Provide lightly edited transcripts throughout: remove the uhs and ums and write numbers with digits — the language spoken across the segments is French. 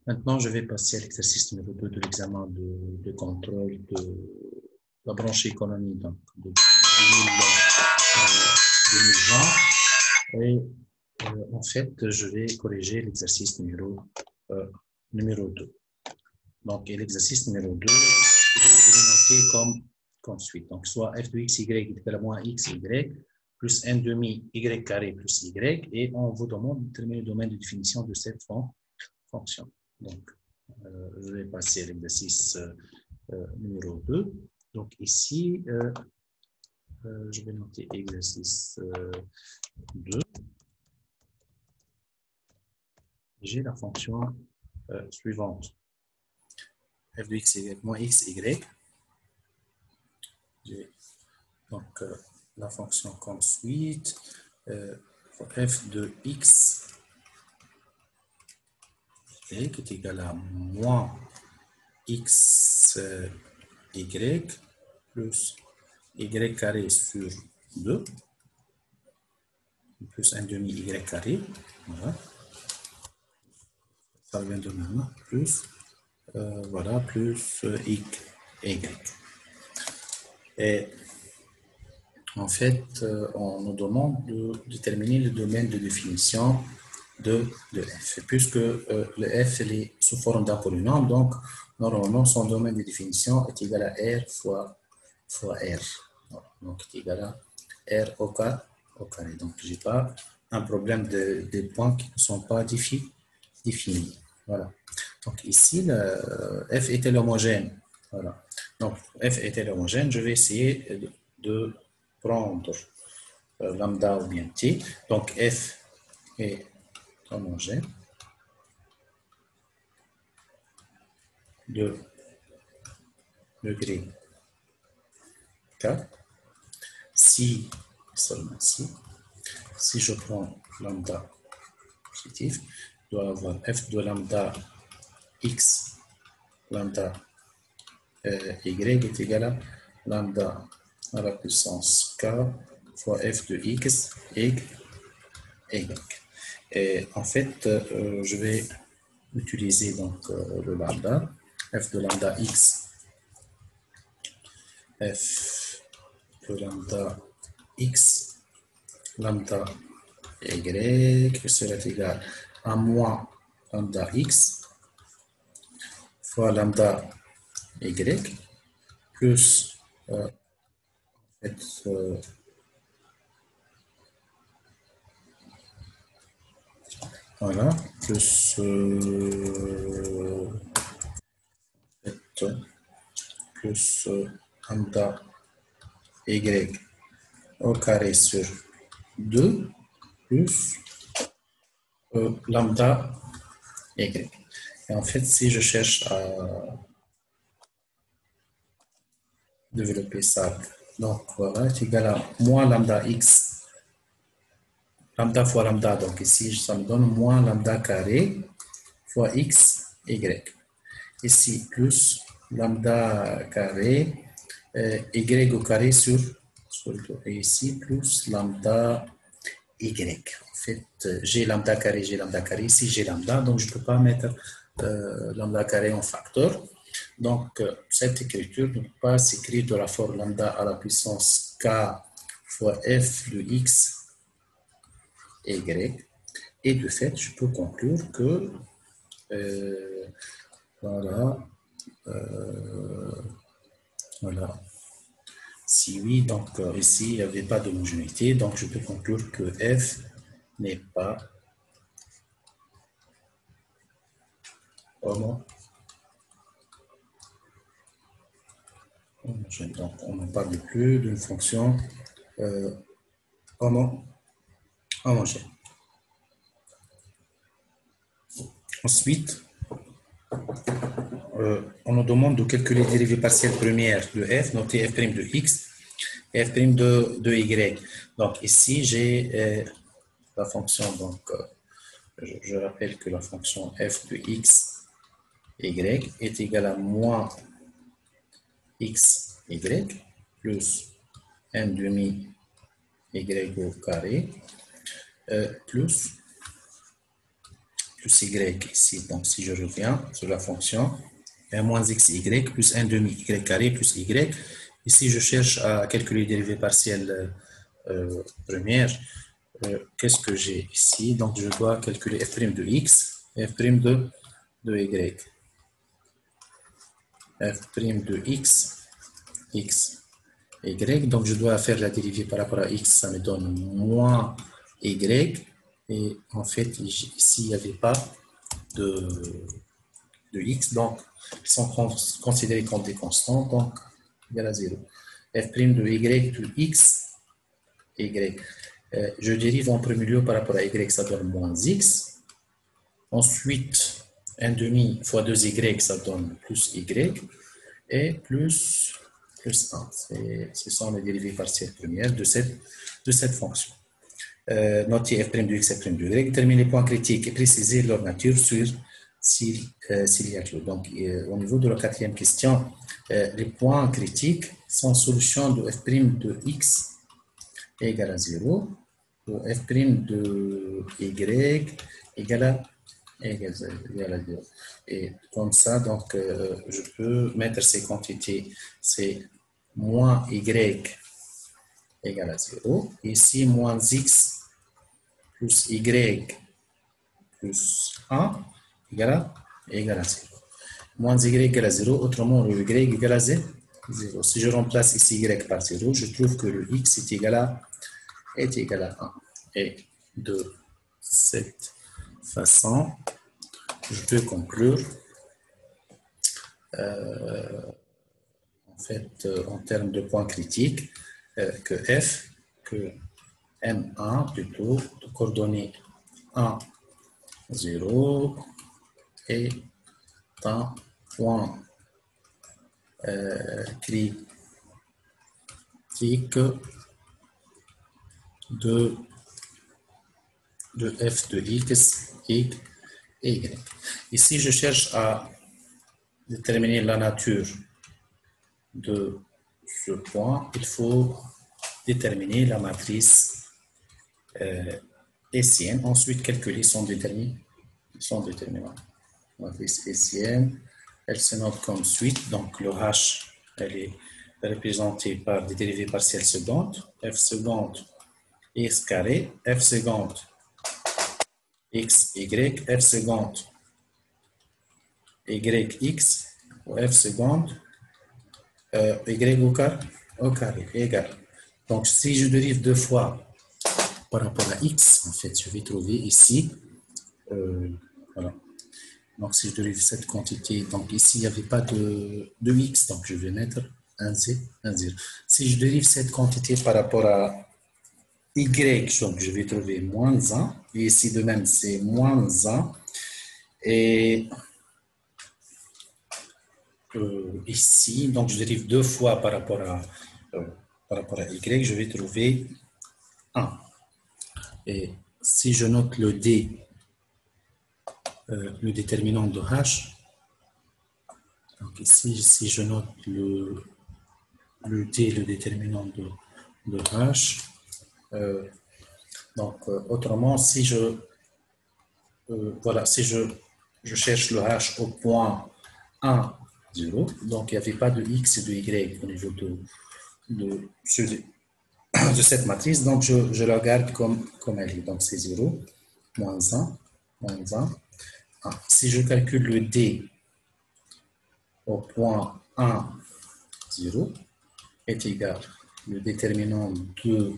Maintenant, je vais passer à l'exercice numéro 2 de l'examen de contrôle de la branche économie, donc de 2020. Et en fait, je vais corriger l'exercice numéro 2. Donc, l'exercice numéro 2, je vais le noter comme suit. Donc, soit f de x, y est égal à moins x, y, plus n demi y carré plus y, et on vous demande de déterminer le domaine de définition de cette fonction. Donc, je vais passer à l'exercice numéro 2. Donc, ici, je vais noter exercice 2. J'ai la fonction suivante. f de x, y, moins x, y. J'ai donc la fonction comme suite. F de x est égal à moins x y plus y carré sur 2 plus 1 demi y carré. Voilà. Ça vient de même. Plus, voilà, plus y. Et en fait, on nous demande de déterminer le domaine de définition de f. Puisque le f est sous forme d'un polynôme, donc normalement son domaine de définition est égal à r fois r. Donc est égal à r au carré. Donc je n'ai pas un problème des points qui ne sont pas définis. Voilà. Donc ici, le f est homogène. Voilà. Donc f est homogène, je vais essayer de prendre lambda ou bien t. Donc f est homogène de degré 4 si, seulement si je prends lambda positif, je dois avoir f de lambda x, lambda y est égal à lambda à la puissance k fois f de x et y. Et en fait, je vais utiliser donc le lambda, f de lambda x, f de lambda x, lambda y sera égal à moins lambda x fois lambda y plus voilà, plus lambda y au carré sur 2 plus lambda y. Et en fait, si je cherche à développer ça, donc voilà, est égal à moins lambda x, lambda fois lambda, donc ici, ça me donne moins lambda carré fois x, y. Ici, plus lambda carré, y au carré sur 2. Et ici, plus lambda y. En fait, j'ai lambda carré, ici j'ai lambda, donc je ne peux pas mettre lambda carré en facteur. Donc, cette écriture ne peut pas s'écrire de la forme lambda à la puissance k fois f de x, y. Et de fait, je peux conclure que, voilà, si oui, donc ici, il n'y avait pas d'homogénéité, donc je peux conclure que f n'est pas homogène. Donc, on ne parle plus d'une fonction homogène. Ensuite, on nous demande de calculer les dérivées partielles premières de f, notées f' de x et f' de y. Donc ici, j'ai la fonction, donc je rappelle que la fonction f de x, y est égale à moins x, y plus n demi y au carré plus plus y ici. Donc, si je reviens sur la fonction, 1 moins xy plus 1 demi y carré plus y. Ici, je cherche à calculer les dérivées partielles premières. Qu'est-ce que j'ai ici? Donc, je dois calculer f' de x et f' de y. F' de x, y. Donc, je dois faire la dérivée par rapport à x. Ça me donne moins y. Et en fait, ici, il n'y avait pas de x. Donc, ils sont considérés comme des constants. Donc, égal à 0. F' de y de x, y. Je dérive en premier lieu par rapport à y, ça donne moins x. Ensuite, 1 demi fois 2y, ça donne plus y. Et plus 1. Ce sont les dérivées partielles premières de cette fonction. Notez f' de x et f' de y. Déterminer les points critiques et préciser leur nature sur s'il y a clos. Donc, au niveau de la quatrième question, les points critiques sont solution de f' de x égale à 0 ou f' de y égale à 0. Et comme ça, donc, je peux mettre ces quantités, c'est moins y égale à 0. Ici, moins x plus y plus 1 égale à 0. Moins y égale à 0, autrement le y égale à 0. Si je remplace ici y par 0, je trouve que le x est égal à 1. Et de cette façon, je peux conclure en fait, en termes de points critiques, que M1 plutôt, de coordonnées 1, 0 est un point critique de f de x, y, et y. Ici, je cherche à déterminer la nature de ce point. Il faut déterminer la matrice hessienne. Ensuite, calculer son déterminant. La matrice hessienne, elle se note comme suite. Donc, le h, elle est représentée par des dérivées partielles secondes. F seconde x carré, f seconde x, y, f seconde yx, ou f seconde y au carré, égal. Donc, si je dérive deux fois par rapport à x, en fait, je vais trouver ici, voilà. Donc, si je dérive cette quantité, donc ici, il n'y avait pas de x, donc je vais mettre 1, 0. Si je dérive cette quantité par rapport à y, donc je vais trouver moins 1, et ici de même, c'est moins 1, et ici, donc je dérive deux fois par rapport à y, je vais trouver 1. Et si je note le d, le déterminant de h, donc ici, si je note le d, le déterminant de h, donc autrement, si je voilà, si je cherche le h au point 1, 0, donc il n'y avait pas de x et de y au niveau de cette matrice, donc je la garde comme elle est, donc c'est 0, moins 1, moins 1. Si je calcule le d au point 1, 0, est égal le déterminant de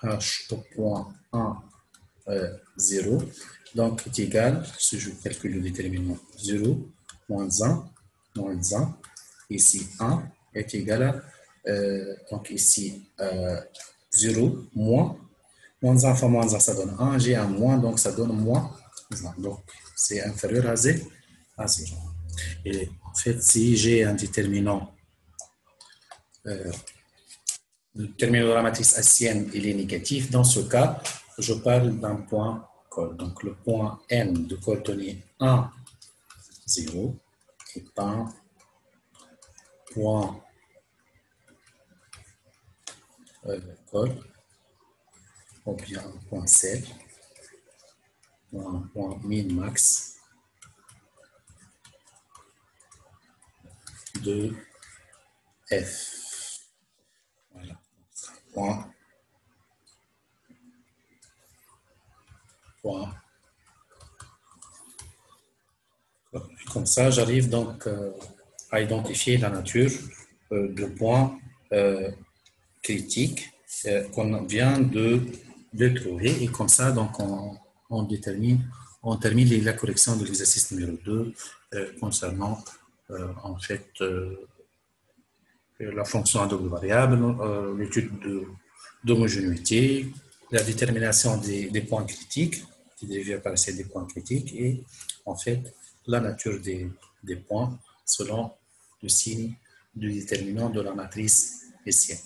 h au point 1, 0, donc est égal, si je calcule le déterminant 0, moins 1, moins 1, ici 1 est égal à, donc ici 0, moins 1 fois moins 1, ça donne 1, j'ai un moins, donc ça donne moins 1, donc c'est inférieur à 0. Et en fait, si j'ai un déterminant, le déterminant de la matrice hessienne, il est négatif, dans ce cas, je parle d'un point col. Donc le point n de coordonnées 1, 0 est un point col, ou bien un point C, point min max de f. Voilà. Point. Point. Comme ça, j'arrive donc à identifier la nature de points critiques qu'on vient de trouver. Et comme ça, donc, on termine la correction de l'exercice numéro 2 concernant en fait la fonction à double variable, l'étude d'homogénéité, la détermination des points critiques, qui devait apparaître des points critiques, et en fait la nature des points selon le signe du déterminant de la matrice hessienne.